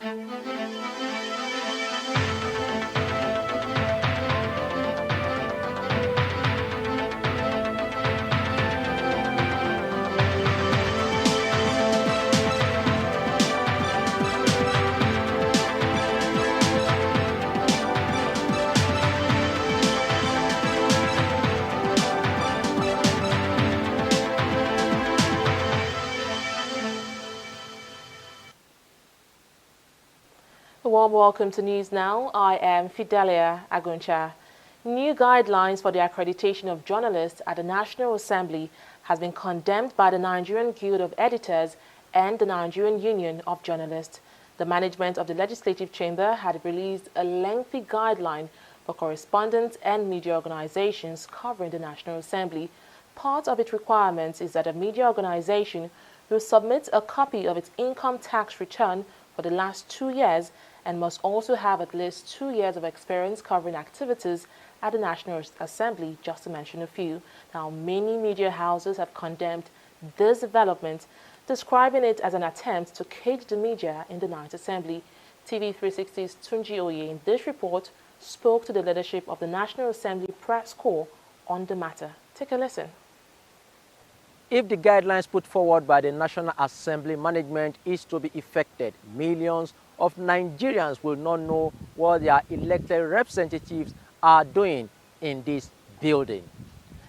A warm welcome to News Now. I am Fidelia Aguncha. New guidelines for the accreditation of journalists at the National Assembly has been condemned by the Nigerian Guild of Editors and the Nigerian Union of Journalists. The management of the Legislative Chamber had released a lengthy guideline for correspondents and media organizations covering the National Assembly. Part of its requirements is that a media organization will submit a copy of its income tax return for the last 2 years and must also have at least 2 years of experience covering activities at the National Assembly, just to mention a few. Now, many media houses have condemned this development, describing it as an attempt to cage the media in the Ninth Assembly. TV360's Tunji Oye in this report spoke to the leadership of the National Assembly Press Corps on the matter. Take a listen. If the guidelines put forward by the National Assembly management is to be effected, millions of Nigerians will not know what their elected representatives are doing in this building.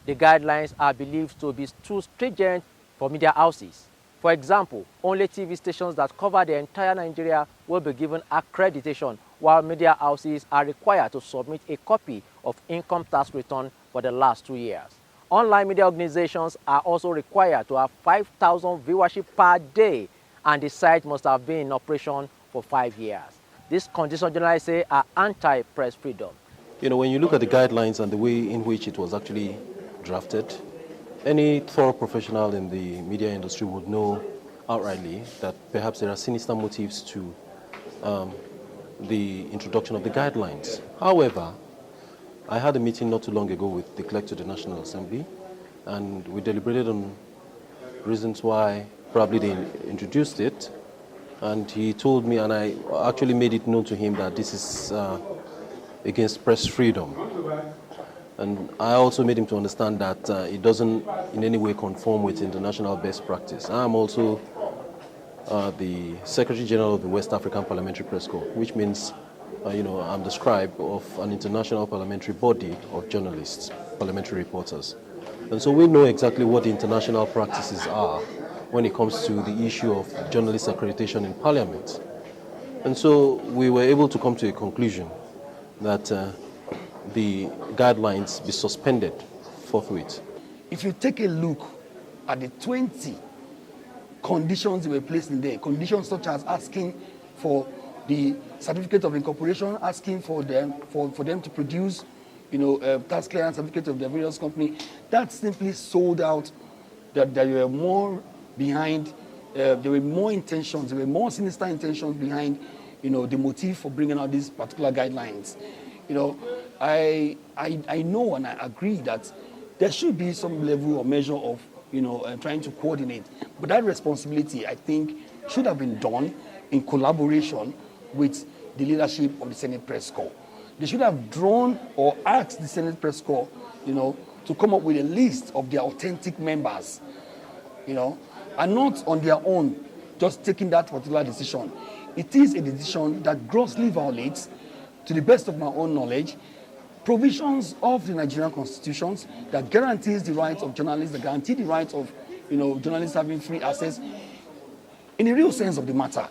The guidelines are believed to be too stringent for media houses. For example, only TV stations that cover the entire Nigeria will be given accreditation, while media houses are required to submit a copy of income tax return for the last 2 years. Online media organizations are also required to have 5,000 viewership per day, and the site must have been in operation for 5 years. These conditions, journalists say, are anti-press freedom. You know, when you look at the guidelines and the way in which it was actually drafted, any thorough professional in the media industry would know outrightly that perhaps there are sinister motives to the introduction of the guidelines. However, I had a meeting not too long ago with the clerk to the National Assembly, and we deliberated on reasons why probably they introduced it. And he told me, and I actually made it known to him, that this is against press freedom. And I also made him to understand that it doesn't in any way conform with international best practice. I'm also the Secretary General of the West African Parliamentary Press Corps, which means I'm the scribe of an international parliamentary body of journalists, parliamentary reporters. And so we know exactly what the international practices are when it comes to the issue of journalist accreditation in Parliament. And so we were able to come to a conclusion that the guidelines be suspended forthwith. If you take a look at the 20 conditions that were placed in there, conditions such as asking for the certificate of incorporation, asking for them to produce, tax clearance certificate of their various company, that simply sold out that there were more behind, there were more intentions, there were more sinister intentions behind, the motive for bringing out these particular guidelines. I know and I agree that there should be some level or measure of, trying to coordinate, but that responsibility, I think, should have been done in collaboration with the leadership of the Senate Press Corps. They should have drawn or asked the Senate Press Corps, to come up with a list of their authentic members, and not on their own, just taking that particular decision. It is a decision that grossly violates, to the best of my own knowledge, provisions of the Nigerian constitutions that guarantees the rights of journalists, that guarantee the rights of, journalists having free access. In the real sense of the matter,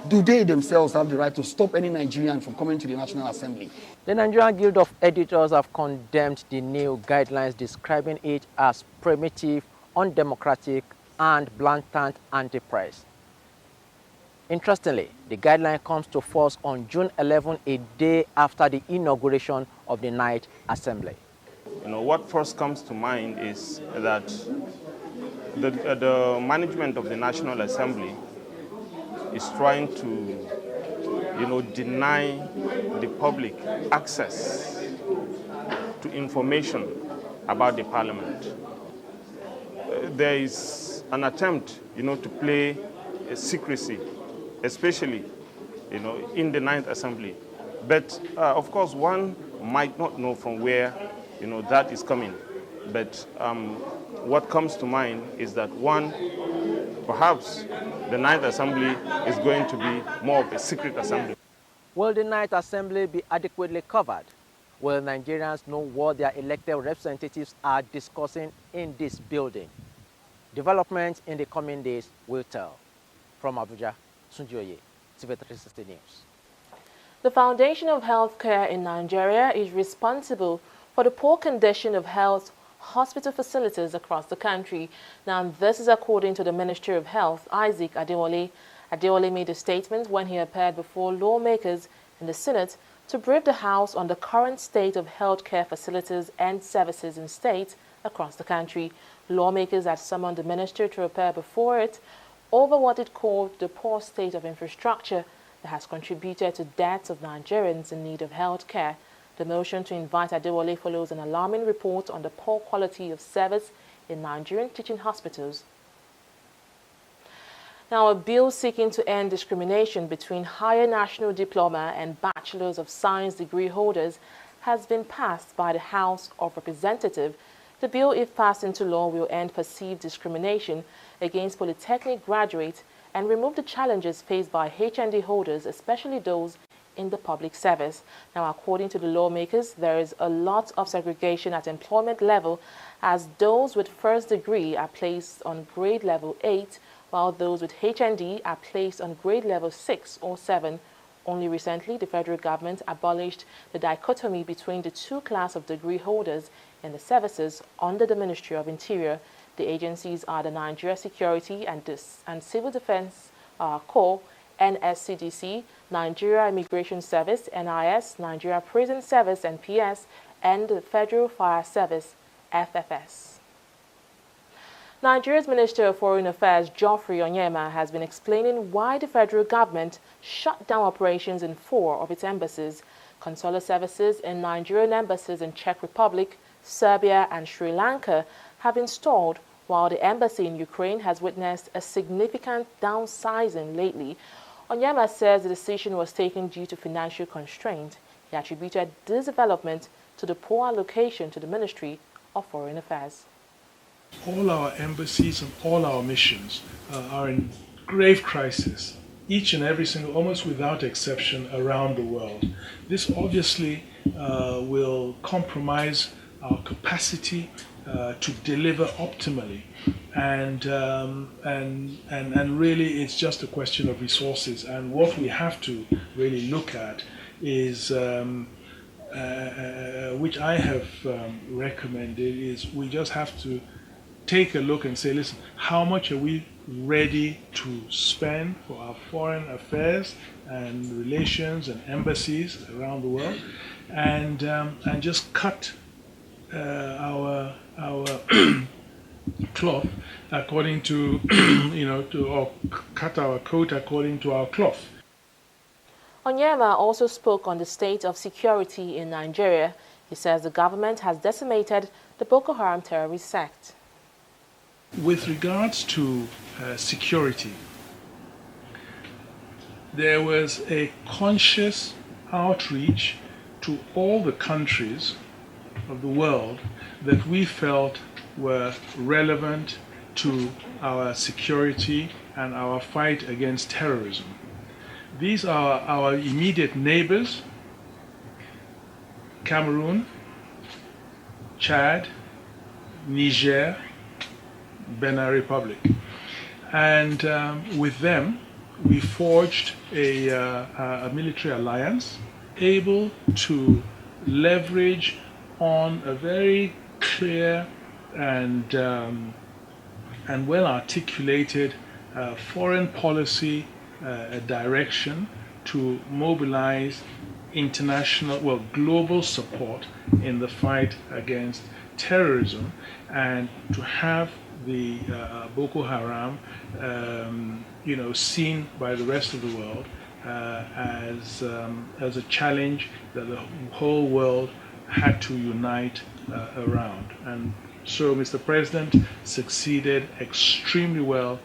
do they themselves have the right to stop any Nigerian from coming to the National Assembly? The Nigerian Guild of Editors have condemned the new guidelines, describing it as primitive, undemocratic, and blatant anti-press. Interestingly, the guideline comes to force on June 11, a day after the inauguration of the Ninth Assembly. What first comes to mind is that the management of the National Assembly is trying to, deny the public access to information about the Parliament. There is an attempt, to play secrecy, especially, in the Ninth Assembly. But of course, one might not know from where, that is coming. But what comes to mind is that one, perhaps the Ninth Assembly is going to be more of a secret assembly. Will the Ninth Assembly be adequately covered? Will Nigerians know what their elected representatives are discussing in this building? Developments in the coming days will tell. From Abuja, Sunjoye, TV360 News. The Foundation of Healthcare in Nigeria is responsible for the poor condition of health hospital facilities across the country. Now, this is according to the Ministry of Health, Isaac Adewale. Adewale made a statement when he appeared before lawmakers in the Senate to brief the House on the current state of healthcare facilities and services in states across the country. Lawmakers had summoned the minister to appear before it over what it called the poor state of infrastructure that has contributed to deaths of Nigerians in need of health care. The motion to invite Adewale follows an alarming report on the poor quality of service in Nigerian teaching hospitals. Now, a bill seeking to end discrimination between higher national diploma and Bachelors of Science degree holders has been passed by the House of Representatives. The bill, if passed into law, will end perceived discrimination against polytechnic graduates and remove the challenges faced by HND holders, especially those in the public service. Now, according to the lawmakers, there is a lot of segregation at employment level, as those with first degree are placed on grade level 8, while those with HND are placed on grade level 6 or 7. Only recently, the federal government abolished the dichotomy between the two classes of degree holders in the services under the Ministry of Interior. The agencies are the Nigeria Security and Civil Defense Corps, NSCDC, Nigeria Immigration Service, NIS, Nigeria Prison Service, NPS, and the Federal Fire Service, FFS. Nigeria's Minister of Foreign Affairs, Geoffrey Onyema, has been explaining why the federal government shut down operations in 4 of its embassies. Consular services in Nigerian embassies in Czech Republic, Serbia, and Sri Lanka have been stalled, while the embassy in Ukraine has witnessed a significant downsizing lately. Onyema says the decision was taken due to financial constraint. He attributed this development to the poor allocation to the Ministry of Foreign Affairs. All our embassies and all our missions are in grave crisis, each and every single, almost without exception, around the world. This obviously will compromise our capacity to deliver optimally, and really it's just a question of resources. And what we have to really look at is, which I have recommended, is we just have to take a look and say, listen, how much are we ready to spend for our foreign affairs and relations and embassies around the world, and just cut our cloth according to or cut our coat according to our cloth. Onyema also spoke on the state of security in Nigeria. He says the government has decimated the Boko Haram terrorist sect. With regards to security, there was a conscious outreach to all the countries of the world that we felt were relevant to our security and our fight against terrorism. These are our immediate neighbors: Cameroon, Chad, Niger, Benin Republic. And with them, we forged a military alliance able to leverage on a very clear and well-articulated foreign policy direction to mobilize global support in the fight against terrorism, and to have the Boko Haram, seen by the rest of the world as a challenge that the whole world had to unite around. And so Mr. President succeeded extremely well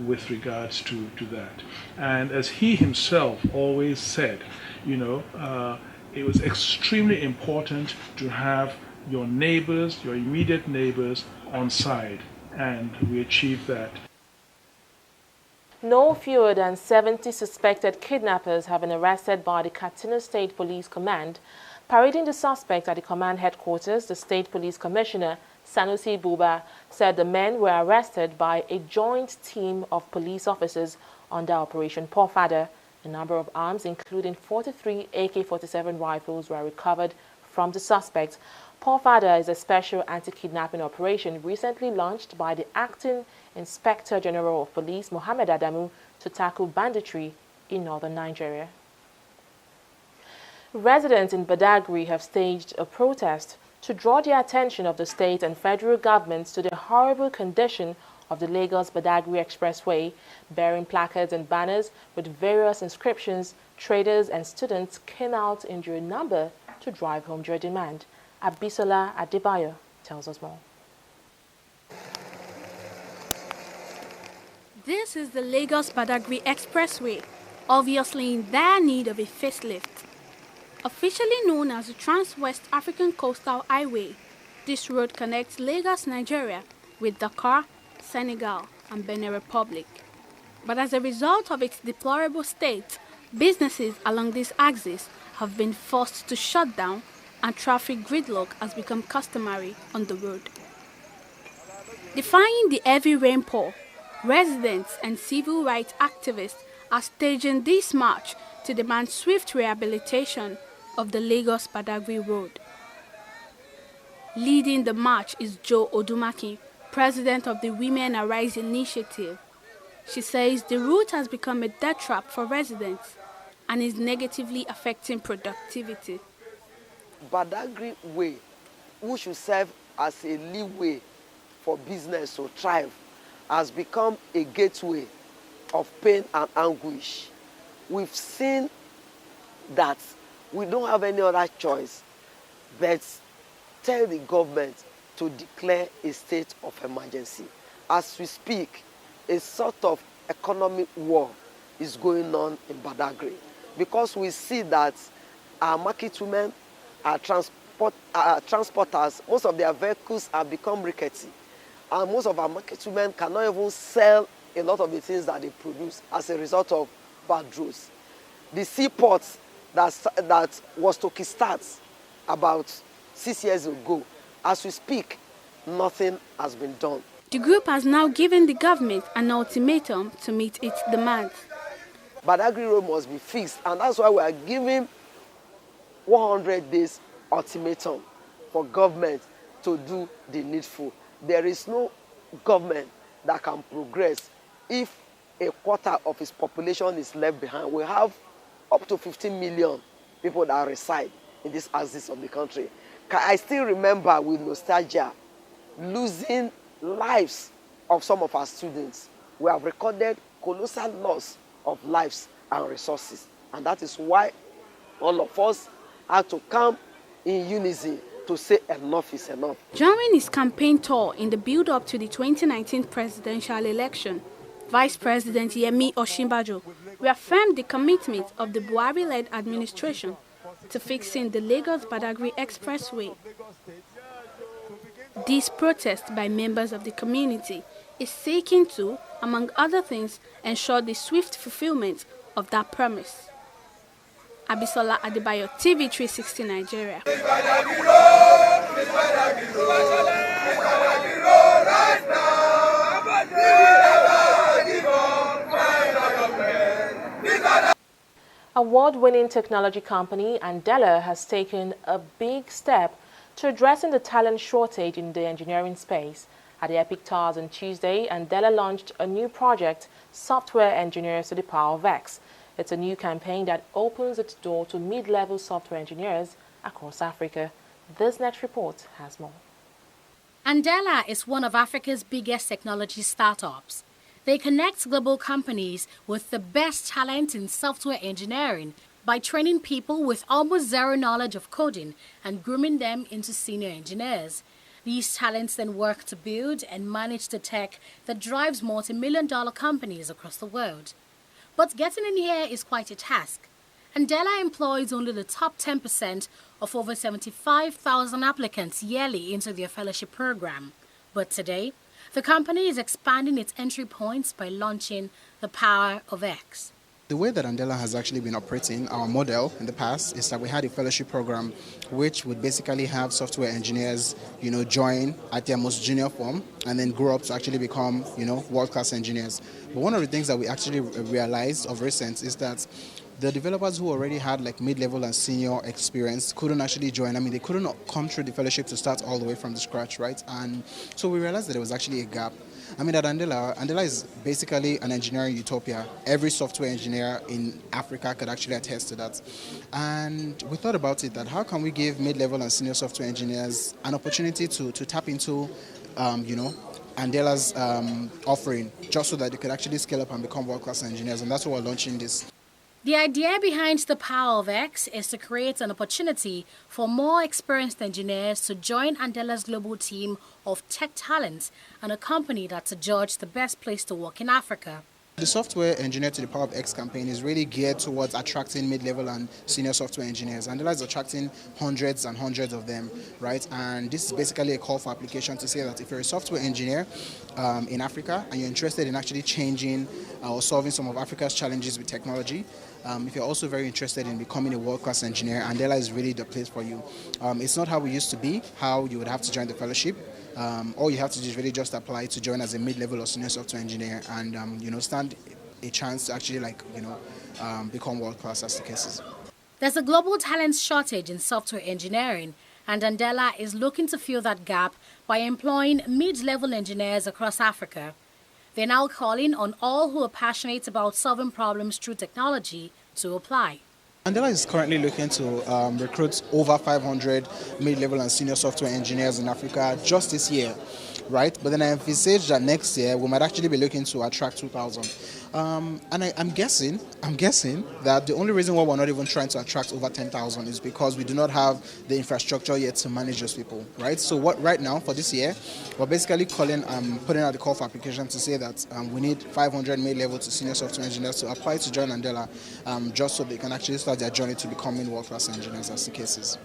with regards to that. And as he himself always said, it was extremely important to have your neighbors, your immediate neighbors on side, and we achieved that. No fewer than 70 suspected kidnappers have been arrested by the Katsina State Police Command. Parading the suspect at the command headquarters, the State Police Commissioner, Sanusi Buba, said the men were arrested by a joint team of police officers under Operation Pawfadder. A number of arms, including 43 AK-47 rifles, were recovered from the suspect. Pawfadder is a special anti-kidnapping operation recently launched by the Acting Inspector General of Police, Mohammed Adamu, to tackle banditry in northern Nigeria. Residents in Badagry have staged a protest to draw the attention of the state and federal governments to the horrible condition of the Lagos-Badagry Expressway. Bearing placards and banners with various inscriptions, traders and students came out in great number to drive home their demand. Abisola Adebayo tells us more. This is the Lagos-Badagry Expressway, obviously in dire need of a facelift. Officially known as the Trans-West African Coastal Highway, this road connects Lagos, Nigeria with Dakar, Senegal and Benin Republic. But as a result of its deplorable state, businesses along this axis have been forced to shut down and traffic gridlock has become customary on the road. Defying the heavy rainfall, residents and civil rights activists are staging this march to demand swift rehabilitation of the Lagos-Badagry Road. Leading the march is Jo Odumaki, president of the Women Arise Initiative. She says the route has become a death trap for residents and is negatively affecting productivity. Badagry Way, which should serve as a leeway for business to thrive, has become a gateway of pain and anguish. We've seen that we don't have any other choice but tell the government to declare a state of emergency. As we speak, a sort of economic war is going on in Badagry because we see that our market women, our transporters, most of their vehicles have become rickety. And most of our market women cannot even sell a lot of the things that they produce as a result of bad roads. The seaport that was to kickstart about 6 years ago, as we speak, nothing has been done. The group has now given the government an ultimatum to meet its demands. Badagry Road must be fixed, and that's why we are giving 100 days ultimatum for government to do the needful. There is no government that can progress if a quarter of its population is left behind. We have up to 15 million people that reside in this axis of the country. I still remember with nostalgia losing lives of some of our students. We have recorded colossal loss of lives and resources, and that is why all of us have to come in unison to say enough is enough. During his campaign tour in the build-up to the 2019 presidential election, Vice President Yemi Osinbajo reaffirmed the commitment of the Buhari-led administration to fixing the Lagos-Badagry Expressway. This protest by members of the community is seeking to, among other things, ensure the swift fulfillment of that promise. Abisola Adebayo, TV360 Nigeria. Award-winning technology company Andela has taken a big step to addressing the talent shortage in the engineering space. At the Epic Towers on Tuesday, Andela launched a new project, Software Engineers to the Power of X. It's a new campaign that opens its door to mid-level software engineers across Africa. This next report has more. Andela is one of Africa's biggest technology startups. They connect global companies with the best talent in software engineering by training people with almost zero knowledge of coding and grooming them into senior engineers. These talents then work to build and manage the tech that drives multi-million-dollar companies across the world. But getting in here is quite a task. Andela employs only the top 10% of over 75,000 applicants yearly into their fellowship program. But today, the company is expanding its entry points by launching the Power of X. The way that Andela has actually been operating, our model in the past, is that we had a fellowship program which would basically have software engineers, join at their most junior form and then grow up to actually become, world-class engineers. But one of the things that we actually realized of recent is that the developers who already had like mid-level and senior experience couldn't actually join. I mean, they couldn't come through the fellowship to start all the way from the scratch, right? And so we realized that there was actually a gap. I mean, at Andela is basically an engineering utopia. Every software engineer in Africa could actually attest to that. And we thought about it, that how can we give mid-level and senior software engineers an opportunity to tap into, Andela's offering, just so that they could actually scale up and become world-class engineers. And that's why we're launching this. The idea behind the Power of X is to create an opportunity for more experienced engineers to join Andela's global team of tech talents and a company that's adjudged the best place to work in Africa. The Software Engineer to the Power of X campaign is really geared towards attracting mid-level and senior software engineers. Andela is attracting hundreds and hundreds of them, right? And this is basically a call for application to say that if you're a software engineer in Africa and you're interested in actually changing or solving some of Africa's challenges with technology, if you're also very interested in becoming a world-class engineer, Andela is really the place for you. It's not how we used to be, how you would have to join the fellowship. All you have to do is really just apply to join as a mid-level or senior software engineer and, stand a chance to actually become world-class as the case is. There's a global talent shortage in software engineering, and Andela is looking to fill that gap by employing mid-level engineers across Africa. They're now calling on all who are passionate about solving problems through technology to apply. Andela is currently looking to recruit over 500 mid-level and senior software engineers in Africa just this year, right? But then I envisage that next year we might actually be looking to attract 2,000. And I'm guessing that the only reason why we're not even trying to attract over 10,000 is because we do not have the infrastructure yet to manage those people, right? So right now for this year, we're basically putting out the call for application to say that we need 500 mid-level to senior software engineers to apply to join Andela, just so they can actually start their journey to becoming world-class engineers as the case is.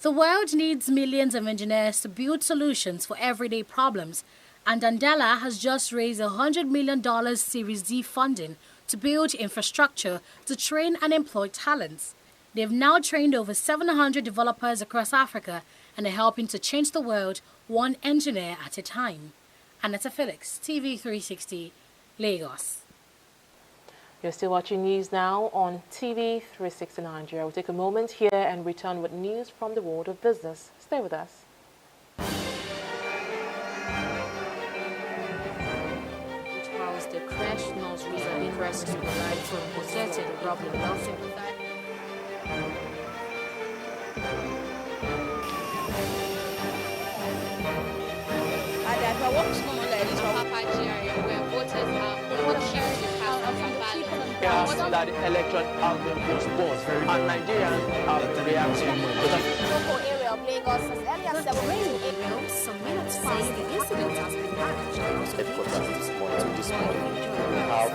The world needs millions of engineers to build solutions for everyday problems, and Andela has just raised $100 million Series D funding to build infrastructure to train and employ talents. They've now trained over 700 developers across Africa and are helping to change the world one engineer at a time. Aneta Felix, TV360, Lagos. You're still watching News Now on TV360 Nigeria. We'll take a moment here and return with news from the world of business. Stay with us. House the crash notes recently crashed to the light from protected the problem nothing. That the election has been postponed and Nigerians have reacted to the local area of Lagos as early as 7 a.m. Some minutes say the incident has been managed. Headquarters this morning. We have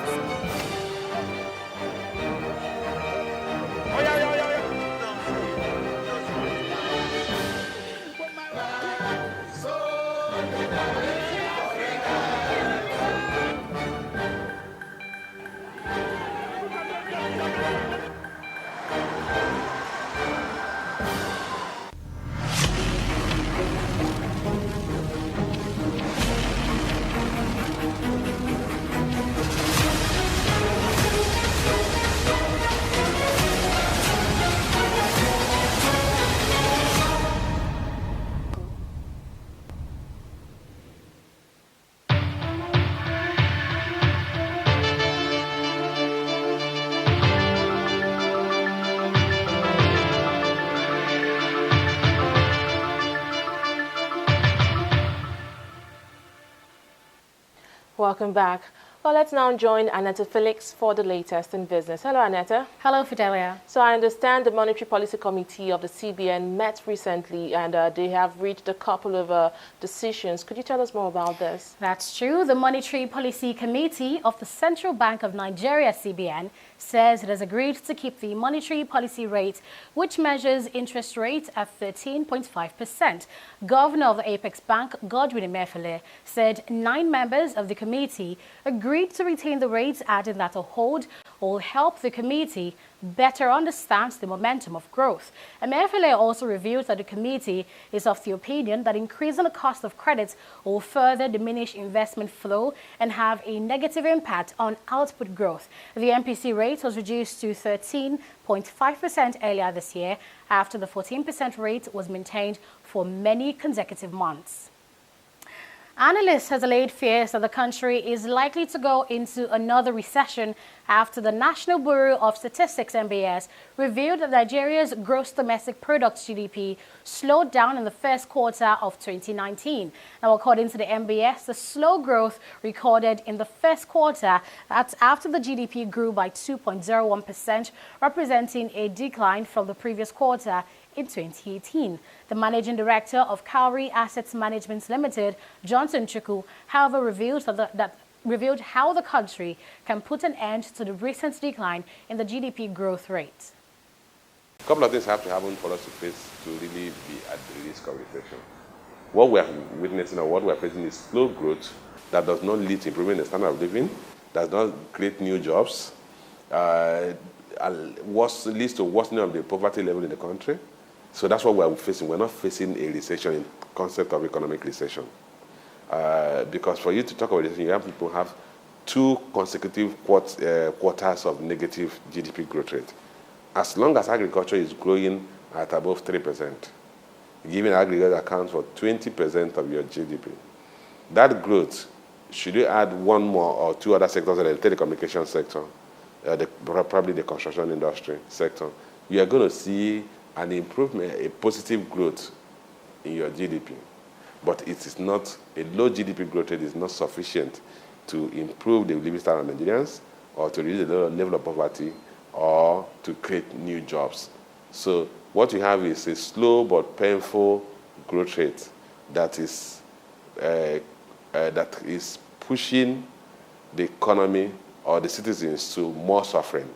Welcome back. Well, let's now join Annette Felix for the latest in business. Hello, Annette. Hello, Fidelia. So I understand the Monetary Policy Committee of the CBN met recently and they have reached a couple of decisions. Could you tell us more about this? That's true. The Monetary Policy Committee of the Central Bank of Nigeria, CBN, says it has agreed to keep the monetary policy rate, which measures interest rate at 13.5%. Governor of the Apex Bank, Godwin Emefiele, said 9 members of the committee agreed to retain the rates, adding that a hold will help the committee better understand the momentum of growth. Emefiele also revealed that the committee is of the opinion that increasing the cost of credit will further diminish investment flow and have a negative impact on output growth. The MPC rate was reduced to 13.5% earlier this year after the 14% rate was maintained for many consecutive months. Analysts have allayed fears that the country is likely to go into another recession after the National Bureau of Statistics (NBS) revealed that Nigeria's gross domestic product (GDP) slowed down in the first quarter of 2019. Now, according to the NBS, the slow growth recorded in the first quarter, that's after the GDP grew by 2.01%, representing a decline from the previous quarter in 2018. The managing director of Cowrie Assets Management Limited, Johnson Chukwu, however, revealed how the country can put an end to the recent decline in the GDP growth rate. A couple of things have to happen for us to really be at the risk of recession. What we are witnessing or what we are facing is slow growth that does not lead to improving the standard of living, does not create new jobs, leads to worsening of the poverty level in the country. So that's what we're facing. We're not facing a recession in concept of economic recession. Because for you to talk about recession, you have people have 2 consecutive quarters of negative GDP growth rate. As long as agriculture is growing at above 3%, giving agriculture accounts for 20% of your GDP, that growth, should you add 1 more or 2 other sectors, like the telecommunication sector, probably the construction industry sector, you are going to see an improvement, a positive growth in your GDP. But it is not, a low GDP growth rate is not sufficient to improve the living standard of Nigerians or to reduce the level of poverty or to create new jobs. So what you have is a slow but painful growth rate that is pushing the economy or the citizens to more suffering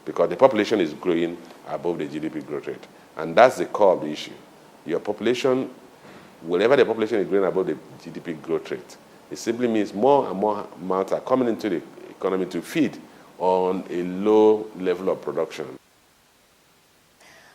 because the population is growing above the GDP growth rate. And that's the core of the issue. Your population, whenever the population is growing above the GDP growth rate, it simply means more and more amounts are coming into the economy to feed on a low level of production.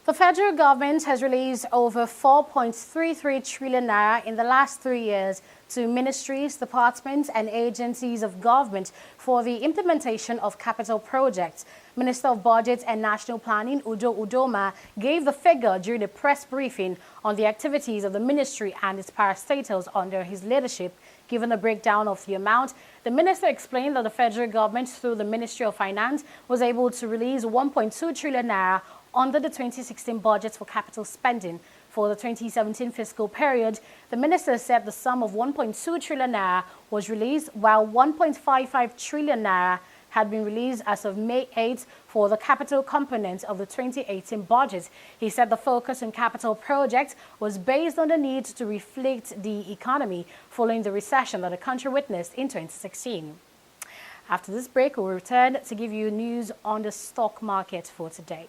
The federal government has released over 4.33 trillion naira in the last 3 years to ministries, departments and agencies of government for the implementation of capital projects. Minister of Budget and National Planning, Udo Udoma, gave the figure during a press briefing on the activities of the ministry and its parastatals under his leadership. Given a breakdown of the amount, the minister explained that the federal government, through the Ministry of Finance, was able to release 1.2 trillion naira under the 2016 budget for capital spending. For the 2017 fiscal period, the minister said the sum of 1.2 trillion naira was released, while 1.55 trillion naira had been released as of May 8 for the capital component of the 2018 budget. He said the focus on capital projects was based on the need to reflect the economy following the recession that the country witnessed in 2016. After this break, we'll return to give you news on the stock market for today.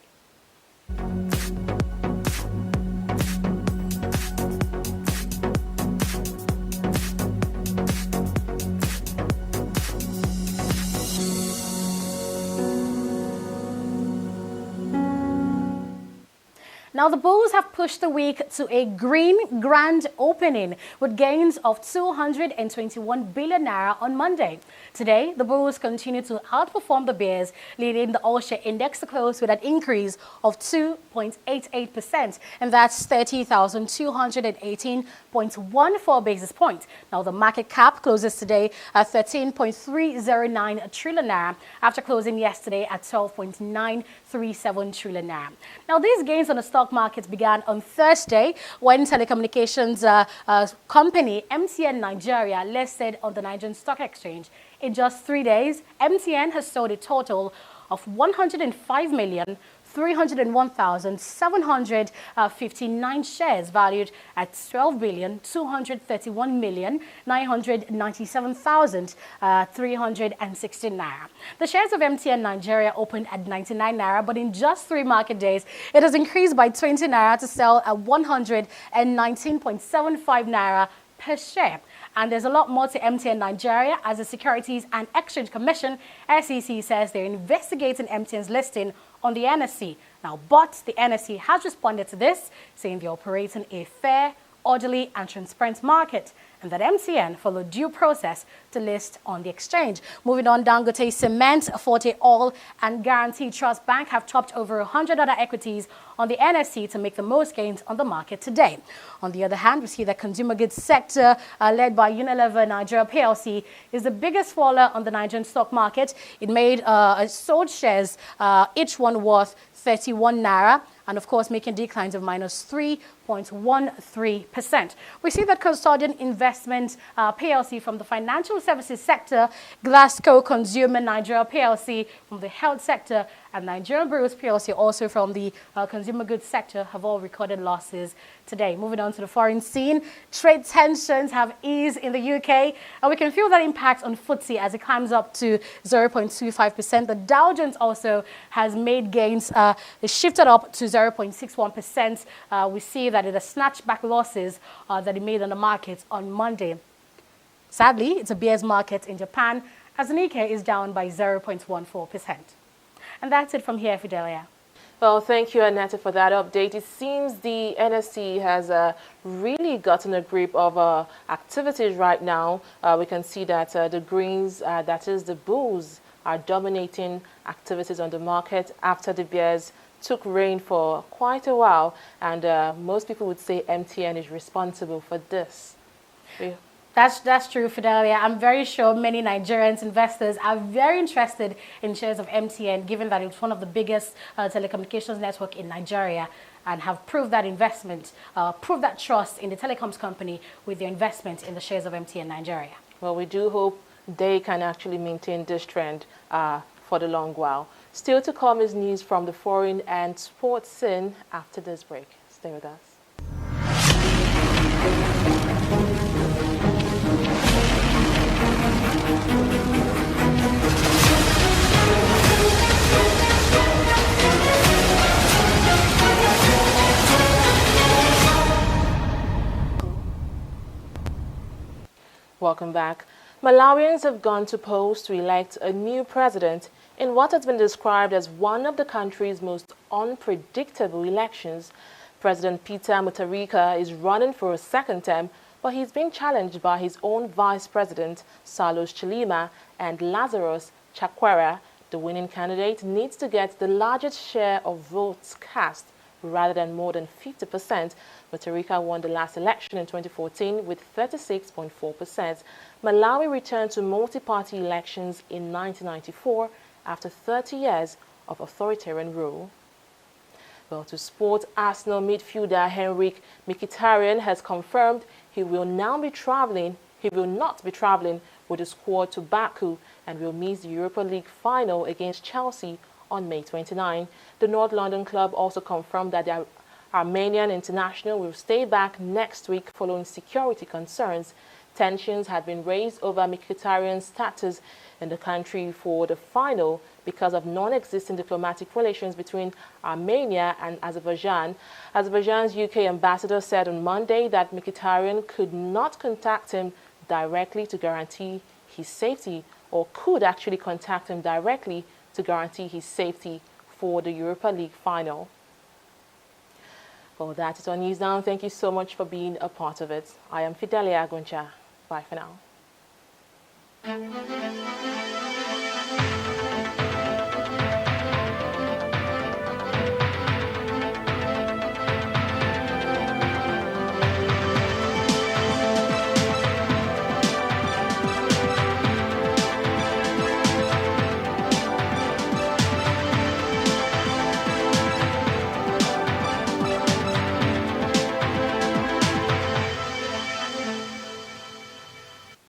Now, the bulls have pushed the week to a green grand opening with gains of 221 billion naira on Monday. Today, the bulls continue to outperform the bears, leading the all-share index to close with an increase of 2.88%, and that's 30,218.14 basis points. Now, the market cap closes today at 13.309 trillion naira after closing yesterday at 12.937 trillion naira. Now, these gains on the stock markets began on Thursday when telecommunications company MTN Nigeria listed on the Nigerian Stock Exchange in just 3 days, MTN has sold a total of 105,301,759 shares valued at 12,231,997,316 naira. The shares of MTN Nigeria opened at 99 naira, but in just 3 market days, it has increased by 20 naira to sell at 119.75 naira per share. And there's a lot more to MTN Nigeria, as the Securities and Exchange Commission, SEC, says they're investigating MTN's listing on the NSE. Now, but the NSE has responded to this, saying they're operating a fair, orderly and transparent market, and that MTN followed due process to list on the exchange. Moving on, Dangote Cement, Forte Oil and Guarantee Trust Bank have topped over 100 other equities on the NSE to make the most gains on the market today. On the other hand, we see that consumer goods sector, led by Unilever Nigeria PLC, is the biggest faller on the Nigerian stock market. It made sold shares, each one worth 31 naira, and of course making declines of minus 3.13%. We see that Custodian Investment PLC from the financial services sector, Glasgow Consumer Nigeria PLC from the health sector, and Nigerian Breweries PLC also from the consumer goods sector have all recorded losses today. Moving on to the foreign scene, trade tensions have eased in the UK, and we can feel that impact on FTSE as it climbs up to 0.25%. The Dow Jones also has made gains. It shifted up to 0.61%. We see that it has snatched back losses that it made on the market on Monday. Sadly, it's a bear's market in Japan, as the Nikkei is down by 0.14%. And that's it from here, Fidelia. Well, thank you, Annette, for that update. It seems the NSE has really gotten a grip of activities right now. We can see that the greens, that is the bulls, are dominating activities on the market after the bears took reign for quite a while. And most people would say MTN is responsible for this. Yeah. That's true, Fidelia. I'm very sure many Nigerians investors are very interested in shares of MTN, given that it's one of the biggest telecommunications network in Nigeria, and have proved that investment, proved that trust in the telecoms company with their investment in the shares of MTN Nigeria. Well, we do hope they can actually maintain this trend for the long while. Still to come is news from the foreign and sports scene after this break. Stay with us. Welcome back. Malawians have gone to polls to elect a new president in what has been described as one of the country's most unpredictable elections. President Peter Mutharika is running for a second term, but he's being challenged by his own vice president, Salos Chilima, and Lazarus Chakwera. The winning candidate needs to get the largest share of votes cast rather than more than 50%. Mutharika won the last election in 2014 with 36.4%. Malawi returned to multi-party elections in 1994 after 30 years of authoritarian rule. Well, to sport, Arsenal midfielder Henrik Mkhitaryan has confirmed he will not be traveling with the squad to Baku and will miss the Europa League final against Chelsea on May 29. The North London club also confirmed that the Armenian international will stay back next week following security concerns. Tensions had been raised over Mkhitaryan's status in the country for the final because of non-existent diplomatic relations between Armenia and Azerbaijan. Azerbaijan's UK ambassador said on Monday that Mkhitaryan could not contact him directly to guarantee his safety, or could actually contact him directly to guarantee his safety for the Europa League final. Well, that is on News Now. Thank you so much for being a part of it. I am Fidelia Aguncha. Bye for now.